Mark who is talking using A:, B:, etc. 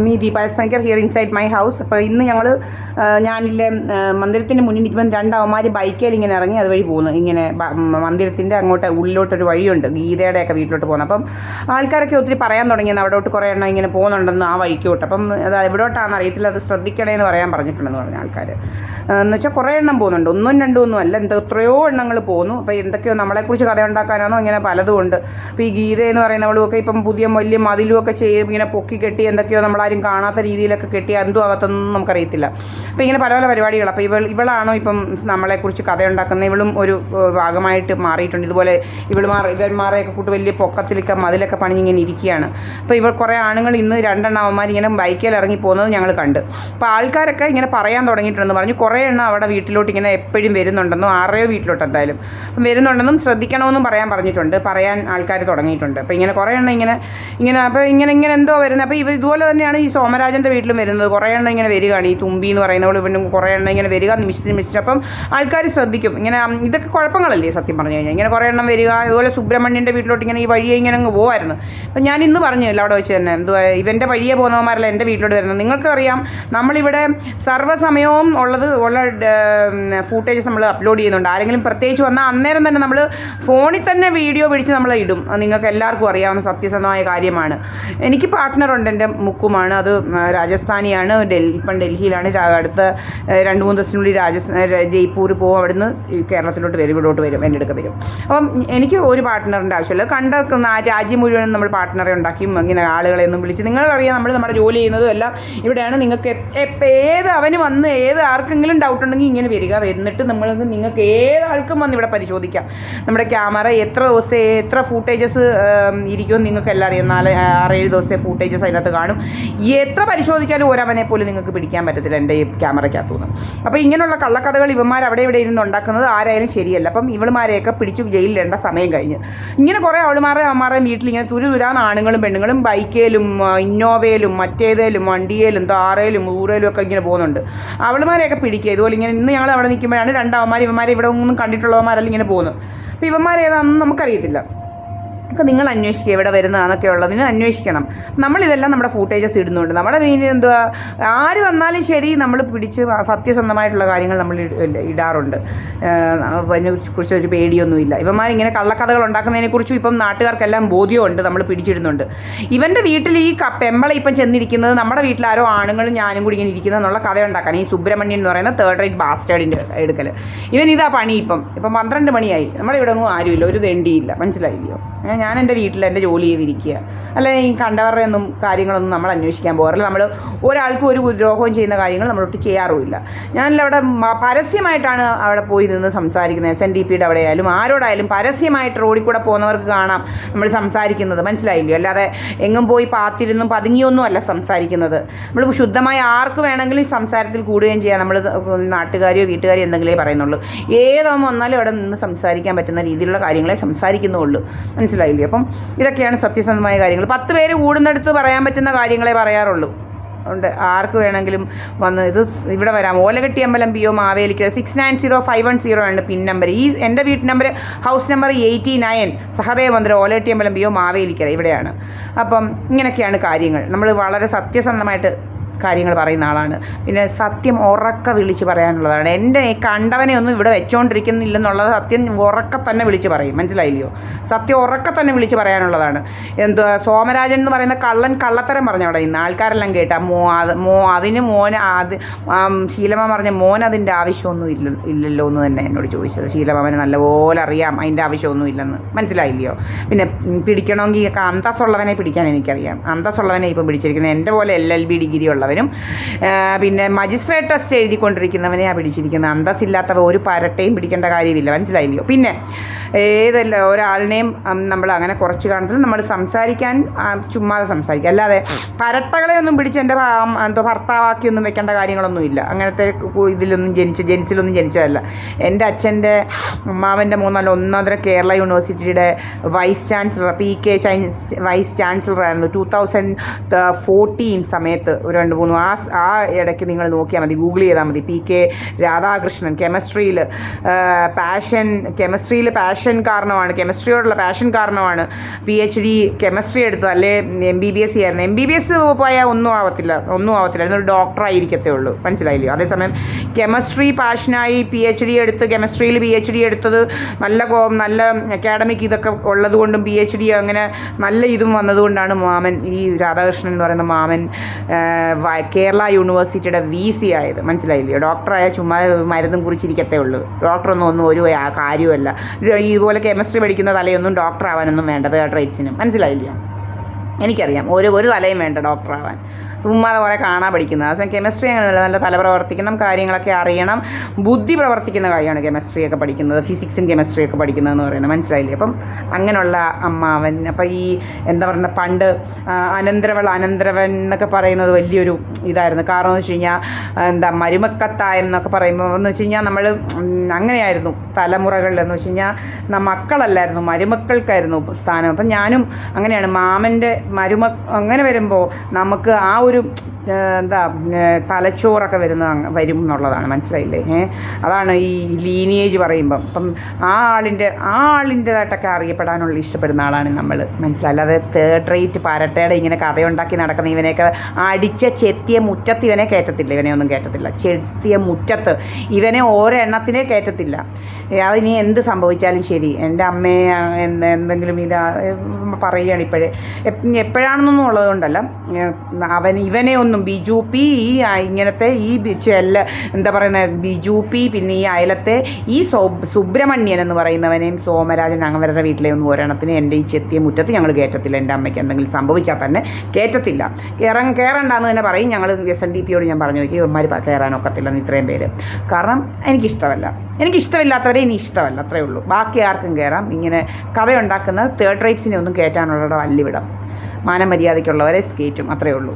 A: Me Deepa's Panicker here inside my house. അപ്പോൾ ഇന്ന് ഞാനില്ലേ മന്ദിരത്തിൻ്റെ മുന്നിൽ നിൽക്കുമ്പോൾ രണ്ടവന്മാർ ബൈക്കേൽ ഇങ്ങനെ ഇറങ്ങി അതുവഴി പോകുന്നു. ഇങ്ങനെ മന്ദിരത്തിൻ്റെ അങ്ങോട്ട് ഉള്ളിലോട്ടൊരു വഴിയുണ്ട്, ഗീതയുടെയൊക്കെ വീട്ടിലോട്ട് പോകുന്നത്. അപ്പം ആൾക്കാരൊക്കെ ഒത്തിരി പറയാൻ തുടങ്ങിയെന്ന് അവിടോട്ട് കുറേ എണ്ണം ഇങ്ങനെ പോകുന്നുണ്ടെന്ന് ആ വഴിക്കോട്ട്. അപ്പം അത് എവിടോട്ടാണെന്ന് അറിയത്തില്ല, അത് ശ്രദ്ധിക്കണേന്ന് പറയാൻ പറഞ്ഞിട്ടുണ്ടെന്ന് പറഞ്ഞ ആൾക്കാർ. എന്ന് വെച്ചാൽ കുറേ എണ്ണം പോകുന്നുണ്ട്, ഒന്നും രണ്ടും ഒന്നും അല്ല, എത്രയോ എണ്ണങ്ങൾ പോകുന്നു. അപ്പോൾ എന്തൊക്കെയോ നമ്മളെക്കുറിച്ച് കഥ ഉണ്ടാക്കാനാണോ ഇങ്ങനെ പലതും ഉണ്ട്. അപ്പോൾ ഈ ഗീത എന്ന് പറയുന്നവളുമൊക്കെ ഇപ്പം പുതിയ വലിയ മതിലുമൊക്കെ ചെയ്യും, ഇങ്ങനെ പൊക്കി കെട്ടി എന്തൊക്കെയോ നമ്മളാരും കാണാത്ത രീതിയിലൊക്കെ കെട്ടി എന്തും അകത്തൊന്നും നമുക്കറിയത്തില്ല. അപ്പോൾ ഇങ്ങനെ പല പല പരിപാടികൾ. അപ്പോൾ ഇവളാണോ ഇപ്പം നമ്മളെക്കുറിച്ച് കഥ ഉണ്ടാക്കുന്നത്? ഇവളും ഒരു ഭാഗമായിട്ട് മാറിയിട്ടുണ്ട്. ഇതുപോലെ ഇവന്മാരെയൊക്കെ കൂട്ട് വലിയ പൊക്കത്തിലൊക്കെ മതിലൊക്കെ പണിഞ്ഞിങ്ങനെ ഇരിക്കുകയാണ്. അപ്പോൾ ഇവൾ കുറേ ആണുങ്ങൾ ഇന്ന് രണ്ടെണ്ണവന്മാർ ഇങ്ങനെ ബൈക്കിൽ ഇറങ്ങി പോകുന്നത് ഞങ്ങൾ കണ്ട്. അപ്പോൾ ആൾക്കാരൊക്കെ ഇങ്ങനെ പറയാൻ തുടങ്ങിയിട്ടുണ്ടെന്ന് പറഞ്ഞു. കുറേ എണ്ണം അവിടെ വീട്ടിലോട്ട് ഇങ്ങനെ എപ്പോഴും വരുന്നുണ്ടെന്നും ആരെയോ വീട്ടിലോട്ട് എന്തായാലും അപ്പം വരുന്നുണ്ടെന്നും ശ്രദ്ധിക്കണമെന്നും പറയാൻ ആൾക്കാർ തുടങ്ങിയിട്ടുണ്ട്. അപ്പോൾ ഇങ്ങനെ കുറേ എണ്ണം ഇങ്ങനെ അപ്പോൾ ഇങ്ങനെ എന്തോ വരുന്നത്. അപ്പോൾ ഇതുപോലെ തന്നെയാണ് ഈ സോമരാജൻ്റെ വീട്ടിലും വരുന്നത്. കുറേ എണ്ണം ഇങ്ങനെ വരികയാണ്. ഈ തുമ്പി എന്ന് പറയുന്നവൾ ഇവനും കുറേ എണ്ണം ഇങ്ങനെ വരിക നിമിഷത്തിന്. അപ്പം ആൾക്കാർ ശ്രദ്ധിക്കും. ഇങ്ങനെ ഇതൊക്കെ കുഴപ്പങ്ങളല്ലേ സത്യം പറഞ്ഞു കഴിഞ്ഞാൽ. ഇങ്ങനെ കുറേ എണ്ണം വരിക. അതുപോലെ സുബ്രഹ്മണ്യൻ്റെ വീട്ടിലോട്ട് ഇങ്ങനെ ഈ വഴിയെ ഇങ്ങനെ അങ്ങ് പോകുമായിരുന്നു. അപ്പം ഞാൻ ഇന്ന് പറഞ്ഞില്ല അവിടെ വെച്ച് തന്നെ ഇവൻ്റെ വഴിയെ പോകുന്നവന്മാരല്ല എൻ്റെ വീട്ടിലോട്ട് വരുന്നത്. നിങ്ങൾക്കറിയാം നമ്മളിവിടെ സർവ്വസമയവും ഉള്ള ഫൂട്ടേജസ് നമ്മൾ അപ്ലോഡ് ചെയ്യുന്നുണ്ട്. ആരെങ്കിലും പ്രത്യേകിച്ച് വന്നാൽ അന്നേരം തന്നെ നമ്മൾ ഫോണിൽ തന്നെ വീഡിയോ പിടിച്ച് നമ്മൾ ഇടും. നിങ്ങൾക്ക് എല്ലാവർക്കും അറിയാവുന്ന സത്യസന്ധമായ കാര്യമാണ്. എനിക്ക് പാർട്ട്ണറുണ്ട്, എൻ്റെ മുക്കുമാണ്. അത് രാജസ്ഥാനിയാണ്, ഇപ്പം ഡൽഹിയിലാണ്. അടുത്ത 2-3 ദിവസത്തിനുള്ളിൽ ജയ്പൂർ പോകും. അവിടുന്ന് കേരളത്തിലോട്ട് വരും, ഇവിടോട്ട് വരും, എൻ്റെ അടുക്ക വരും. അപ്പം എനിക്ക് ഒരു പാർട്ട്ണറിൻ്റെ ആവശ്യമില്ല. രാജ്യം മുഴുവൻ നമ്മൾ പാർട്ട്ണറെ ഉണ്ടാക്കി ഇങ്ങനെ ആളുകളെയൊന്നും വിളിച്ച് നിങ്ങൾക്കറിയാം നമ്മൾ നമ്മുടെ ജോലി ചെയ്യുന്നതും എല്ലാം ഇവിടെയാണ്. നിങ്ങൾക്ക് ഏത് അവന് വന്ന് ആർക്കെങ്കിലും ഡൗട്ട് ഉണ്ടെങ്കിൽ ഇങ്ങനെ വരുന്നിട്ട് നിങ്ങൾക്ക് ഏതാൾക്കും വന്ന് ഇവിടെ പരിശോധിക്കാം. നമ്മുടെ ക്യാമറ എത്ര ഫൂട്ടേജസ് ഇരിക്കുമെന്ന് നിങ്ങൾക്ക് എല്ലാം അറിയാം. 4-6-7 ദിവസത്തെ ഫൂട്ടേജസ് അതിനകത്ത് കാണും. എത്ര പരിശോധിച്ചാലും ഒരവനെ പോലും നിങ്ങൾക്ക് പിടിക്കാൻ പറ്റത്തില്ല എൻ്റെ ഈ ക്യാമറയ്ക്കകത്തുനിന്ന്. അപ്പോൾ ഇങ്ങനെയുള്ള കള്ളക്കഥകൾ ഇവന്മാർ അവിടെ ഇവിടെ ഇരുന്ന് ഉണ്ടാക്കുന്നത് ആരായാലും ശരിയല്ല. അപ്പം ഇവളുമാരെയൊക്കെ പിടിച്ച് ജയിലിലേണ്ട സമയം കഴിഞ്ഞ് ഇങ്ങനെ കുറേ അവന്മാരെ വീട്ടിൽ ഇങ്ങനെ തുരുതുരാന്ന് ആണുങ്ങളും പെണ്ണുങ്ങളും ബൈക്കേലും ഇന്നോവയിലും മറ്റേതേലും വണ്ടിയേലും താറയിലും ഊറയിലും ഒക്കെ ഇങ്ങനെ പോകുന്നുണ്ട്. അവളുമാരെയൊക്കെ പിടിക്കുക. ഇതുപോലെ ഇങ്ങനെ ഇന്ന് ഞങ്ങൾ അവിടെ നിൽക്കുമ്പോഴാണ് ഇവന്മാരെ ഇവിടെ ഒന്നും കണ്ടിട്ടുള്ളവന്മാരെല്ലാം ഇങ്ങനെ പോകുന്നത്. അപ്പോൾ ഇവന്മാരേതാണെന്ന് നമുക്കറിയത്തില്ല. ഒക്കെ നിങ്ങൾ അന്വേഷിക്കുക, എവിടെ വരുന്നതാണെന്നൊക്കെ ഉള്ളതിന് അന്വേഷിക്കണം. നമ്മളിതെല്ലാം നമ്മുടെ ഫൂട്ടേജസ് ഇടുന്നുണ്ട്. നമ്മുടെ എന്തുവാ ആര് വന്നാലും ശരി നമ്മൾ പിടിച്ച് സത്യസന്ധമായിട്ടുള്ള കാര്യങ്ങൾ നമ്മൾ ഇടാറുണ്ട്. അതിനെക്കുറിച്ച് ഒരു പേടിയൊന്നുമില്ല. ഇവന്മാരിങ്ങനെ കള്ളക്കഥകൾ ഉണ്ടാക്കുന്നതിനെക്കുറിച്ചും ഇപ്പം നാട്ടുകാർക്കെല്ലാം ബോധ്യമുണ്ട്, നമ്മൾ പിടിച്ചിടുന്നുണ്ട്. ഇവൻ്റെ വീട്ടിൽ ഈ പെമ്പളെ ഇപ്പം ചെന്നിരിക്കുന്നത് നമ്മുടെ വീട്ടിലാരോ ആണുങ്ങളും ഞാനും കൂടി ഇങ്ങനെ ഇരിക്കുന്നത് എന്നുള്ള കഥ ഉണ്ടാക്കാൻ ഈ സുബ്രഹ്മണ്യൻ എന്ന് പറയുന്ന തേർഡ് റേറ്റ് ബാസ്റ്റേഡിൻ്റെ എടുക്കൽ. ഇതാ പണി. ഇപ്പം 12 മണിയായി, നമ്മുടെ ഇവിടെ ഒന്നും ആരുമില്ല, ഒരു തെണ്ടിയില്ല, മനസ്സിലായില്ലയോ? ഞാൻ എൻ്റെ വീട്ടിൽ എൻ്റെ ജോലി ചെയ്തിരിക്കുക. അല്ല ഈ കണ്ടവരുടെ ഒന്നും കാര്യങ്ങളൊന്നും നമ്മൾ അന്വേഷിക്കാൻ പോകാറില്ല. നമ്മൾ ഒരാൾക്കും ഒരു ദ്രോഹവും ചെയ്യുന്ന കാര്യങ്ങൾ നമ്മളൊട്ട് ചെയ്യാറുമില്ല. ഞാനല്ല അവിടെ പരസ്യമായിട്ടാണ് അവിടെ പോയി നിന്ന് സംസാരിക്കുന്നത്. SNDPയുടെ അവിടെ ആയാലും ആരോടായാലും പരസ്യമായിട്ട് റോഡിൽ കൂടെ പോകുന്നവർക്ക് കാണാം നമ്മൾ സംസാരിക്കുന്നത്, മനസ്സിലായില്ലയോ? അല്ലാതെ എങ്ങും പോയി പാത്തിരുന്നും പതുങ്ങിയൊന്നും അല്ല സംസാരിക്കുന്നത്. നമ്മൾ ശുദ്ധമായ ആർക്ക് വേണമെങ്കിലും സംസാരത്തിൽ കൂടുകയും ചെയ്യാം. നമ്മൾ നാട്ടുകാരെയോ വീട്ടുകാരെയോ എന്തെങ്കിലേ പറയുന്നുള്ളൂ. ഏതാകുമ്പോൾ വന്നാലും അവിടെ നിന്ന് സംസാരിക്കാൻ പറ്റുന്ന രീതിയിലുള്ള കാര്യങ്ങളെ സംസാരിക്കുന്നുള്ളൂ, മനസ്സിലായില്ലേ? അപ്പം ഇതൊക്കെയാണ് സത്യസന്ധമായ കാര്യങ്ങൾ. 10 പേര് കൂടുന്നിടത്ത് പറയാൻ പറ്റുന്ന കാര്യങ്ങളെ പറയാറുള്ളൂ. ഉണ്ട് ആർക്ക് വേണമെങ്കിലും വന്ന് ഇവിടെ വരാം. ഓലകെട്ടിയമ്പലം PO മാവേലിക്കര 690510 ആണ് പിൻ നമ്പർ. എൻ്റെ വീട്ട് നമ്പർ ഹൗസ് നമ്പർ 89 സഹദേവ മന്ദിരം ഓലകെട്ടിയമ്പലം PO മാവേലിക്കര ഇവിടെയാണ്. അപ്പം ഇങ്ങനെയൊക്കെയാണ് കാര്യങ്ങൾ. നമ്മൾ വളരെ സത്യസന്ധമായിട്ട് കാര്യങ്ങൾ പറയുന്ന ആളാണ്. പിന്നെ സത്യം ഉറക്കെ വിളിച്ച് പറയാനുള്ളതാണ്. എൻ്റെ കണ്ടവനെ ഒന്നും ഇവിടെ വെച്ചുകൊണ്ടിരിക്കുന്നില്ലെന്നുള്ളത് സത്യം ഉറക്കെ തന്നെ വിളിച്ച് പറയും, മനസ്സിലായില്ലയോ? സത്യം ഉറക്കെ തന്നെ വിളിച്ച് പറയാനുള്ളതാണ്. സോമരാജൻ എന്ന് പറയുന്ന കള്ളത്തരം പറഞ്ഞു അവിടെ ഇന്ന് ആൾക്കാരെല്ലാം കേട്ടാ അതിന് ശീലമ്മ പറഞ്ഞ അതിൻ്റെ ആവശ്യമൊന്നും ഇല്ലല്ലോ എന്ന് തന്നെ എന്നോട് ചോദിച്ചത്. ശീലമ്മനെ നല്ലപോലെ അറിയാം അതിൻ്റെ ആവശ്യമൊന്നും ഇല്ലെന്ന്, മനസ്സിലായില്ലയോ? പിന്നെ പിടിക്കണമെങ്കിൽ അന്തസ്സുള്ളവനെ പിടിക്കാൻ എനിക്കറിയാം. അന്തസ്സുള്ളവനെ ഇപ്പോൾ പിടിച്ചിരിക്കുന്നത്. എൻ്റെ പോലെ LLB ഡിഗ്രി ഉള്ളവനും പിന്നെ മജിസ്ട്രേറ്റ് ടെസ്റ്റ് എഴുതിക്കൊണ്ടിരിക്കുന്നവനെയാണ് പിടിച്ചിരിക്കുന്നത്. അന്തസ്സില്ലാത്തവ ഒരു പരട്ടയും പിടിക്കേണ്ട കാര്യമില്ല, മനസ്സിലായില്ലയോ? പിന്നെ ഒരാളിനെയും നമ്മൾ അങ്ങനെ കുറച്ച് കാണത്തിൽ നമ്മൾ സംസാരിക്കാൻ ചുമ്മാതെ സംസാരിക്കുക, അല്ലാതെ പരട്ടകളെ ഒന്നും പിടിച്ച് എൻ്റെ ഭർത്താവാക്കിയൊന്നും വെക്കേണ്ട കാര്യങ്ങളൊന്നുമില്ല. അങ്ങനത്തെ ഇതിലൊന്നും ജനിസിലൊന്നും ജനിച്ചതല്ല. എൻ്റെ അച്ഛൻ്റെ അമ്മാവൻ്റെ മൂന്നല്ല ഒന്നാന്തരം കേരള യൂണിവേഴ്സിറ്റിയുടെ വൈസ് ചാൻസലർ PK വൈസ് ചാൻസലറായിരുന്നു 2014 സമയത്ത്. 2-3 ആ ഇടയ്ക്ക് നിങ്ങൾ നോക്കിയാൽ മതി, ഗൂഗിൾ ചെയ്താൽ മതി. PK രാധാകൃഷ്ണൻ കെമിസ്ട്രിയിൽ പാഷൻ പാഷൻ കാരണമാണ്, കെമിസ്ട്രിയോടുള്ള പാഷൻ കാരണമാണ് PhD കെമിസ്ട്രി എടുത്തത്, അല്ലെ MBBS ആയിരുന്നു. MBBS പോയാൽ ഒന്നും ആവത്തില്ല, എന്നൊരു ഡോക്ടറായിരിക്കത്തേ ഉള്ളൂ, മനസ്സിലായില്ലയോ? അതേസമയം കെമിസ്ട്രി പാഷനായി PhD എടുത്ത് കെമിസ്ട്രിയിൽ PhD എടുത്തത് നല്ല അക്കാഡമിക് ഇതൊക്കെ ഉള്ളതുകൊണ്ടും PhD അങ്ങനെ നല്ല ഇതും വന്നതുകൊണ്ടാണ് മാമൻ, ഈ രാധാകൃഷ്ണൻ എന്ന് പറയുന്ന മാമൻ കേരള യൂണിവേഴ്സിറ്റിയുടെ VC ആയത്, മനസ്സിലായില്ലയോ? ഡോക്ടറായ ചുമ്മാ മരുന്നും കുറിച്ചിരിക്കത്തേ ഉള്ളൂ. ഡോക്ടറൊന്നും ഒരു കാര്യമല്ല. ഇതുപോലെ കെമിസ്ട്രി പഠിക്കുന്ന തലയൊന്നും ഡോക്ടർ ആവാനൊന്നും വേണ്ടത് ട്രേഡ്സിനും, മനസ്സിലായില്ലയോ? എനിക്കറിയാം, ഒരു തലയും വേണ്ട ഡോക്ടറാവാൻ, ചുമ്മാതെ കുറേ കാണാൻ പഠിക്കുന്നത്. അതേസമയം കെമിസ്ട്രി അങ്ങനെയല്ല, നല്ല തല പ്രവർത്തിക്കണം, കാര്യങ്ങളൊക്കെ അറിയണം, ബുദ്ധി പ്രവർത്തിക്കുന്ന കാര്യമാണ് കെമിസ്ട്രിയൊക്കെ പഠിക്കുന്നത്, ഫിസിക്സും കെമിസ്ട്രിയൊക്കെ പഠിക്കുന്നതെന്ന് പറയുന്നത്, മനസ്സിലായില്ലേ? അപ്പം അങ്ങനെയുള്ള അമ്മാവൻ. അപ്പം ഈ എന്താ പറയുക, പണ്ട് അനന്തരവൻ എന്നൊക്കെ പറയുന്നത് വലിയൊരു ഇതായിരുന്നു. കാരണം എന്ന് വെച്ച് കഴിഞ്ഞാൽ എന്താ മരുമക്കത്തായം എന്നൊക്കെ പറയുമ്പോൾ എന്ന് വെച്ച് കഴിഞ്ഞാൽ നമ്മൾ അങ്ങനെയായിരുന്നു തലമുറകളിലെന്ന് വെച്ച് കഴിഞ്ഞാൽ മക്കളല്ലായിരുന്നു, മരുമക്കൾക്കായിരുന്നു സ്ഥാനം. അപ്പം ഞാനും അങ്ങനെയാണ്, മാമൻ്റെ അങ്ങനെ വരുമ്പോൾ നമുക്ക് ആ ഒരു എന്താ തലച്ചോറൊക്കെ വരും എന്നുള്ളതാണ്, മനസ്സിലായില്ലേ? അതാണ് ഈ ലീനിയേജ് പറയുമ്പം. അപ്പം ആ ആളിൻ്റെതായിട്ടൊക്കെ അറിയപ്പെടാനുള്ള ഇഷ്ടപ്പെടുന്ന ആളാണ് നമ്മൾ, മനസ്സിലായി. അല്ലാതെ തേർഡ് റേറ്റ് പരട്ടയുടെ ഇങ്ങനെ കഥയുണ്ടാക്കി നടക്കുന്ന ഇവനെയൊക്കെ ചെത്തിയ മുറ്റത്ത് ഇവനെ കയറ്റത്തില്ല, ഇവനെ ഒന്നും കയറ്റത്തില്ല. ചെത്തിയ മുറ്റത്ത് ഇവനെ ഓരോ എണ്ണത്തിനെ കയറ്റത്തില്ല. അതിനി എന്ത് സംഭവിച്ചാലും ശരി, എൻ്റെ അമ്മയെ എന്തെങ്കിലും പറയുകയാണ് എപ്പോഴാണെന്നൊന്നും ഉള്ളതുകൊണ്ടല്ല, ഇവനെ ഒന്നും ബിജു പി ഇങ്ങനത്തെ എന്താ പറയുന്നത്, ബിജു പി പിന്നെ ഈ അയലത്തെ ഈ സുബ്രഹ്മണ്യൻ എന്ന് പറയുന്നവനെയും സോമരാജൻ അവരുടെ വീട്ടിലെ ഒന്നും ഒരെണ്ണത്തിന് എൻ്റെ ഈ ചെത്തിയ മുറ്റത്ത് ഞങ്ങൾ കയറ്റത്തില്ല. എൻ്റെ അമ്മയ്ക്ക് എന്തെങ്കിലും സംഭവിച്ചാൽ തന്നെ കയറ്റത്തില്ല. കയറണ്ടെന്ന് തന്നെ പറയും. ഞങ്ങൾ SNDPയോട് ഞാൻ പറഞ്ഞു നോക്കി, ഇവന്മാർ കയറാനൊക്കത്തില്ലെന്ന് ഇത്രയും പേര്. കാരണം എനിക്കിഷ്ടമില്ലാത്തവരെ ഇനി ഇഷ്ടമല്ല, അത്രയേ ഉള്ളൂ. ബാക്കി ആർക്കും കയറാം. ഇങ്ങനെ കഥയുണ്ടാക്കുന്ന തേർഡ് റേറ്റ്സിനെ ഒന്നും കയറ്റാനുള്ള വല്ലിവിടം, മാനമര്യാദയ്ക്കുള്ളവരെ കയറ്റും, അത്രയേ ഉള്ളൂ.